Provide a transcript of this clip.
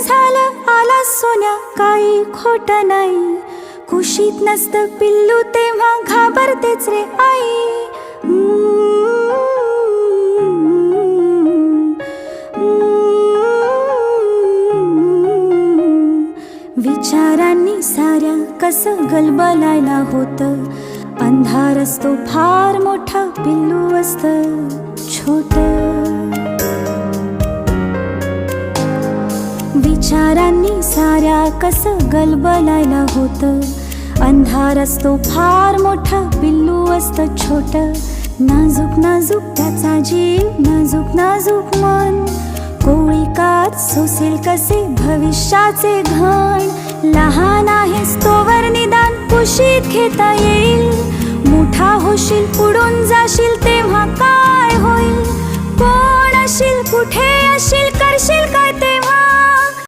झालं आला सोन्या, काही खोट नाही. कुशीत नसतं पिल्लू तेव्हा घाबरतेच रे आई. विचारांनी साऱ्या कसं गलबलायला होतं. अंधार असतो फार मोठा, पिल्लू असतं छोटं. विचारांनी साऱ्या कसं गलबलायला होतं. अंधार असतो फार मोठा, पिल्लू असतं छोटं. नाजूक नाजूक त्याचा जीव, नाजूक नाजूक मन. कोळी कात सोसेल कसे भविष्याचे घण. लहान आहेस तोवर निदान कुशीत घेता येईल. मोठा होशील पुढून जाशील तेव्हा काय होईल. कोण अशील कुठे अशील करशील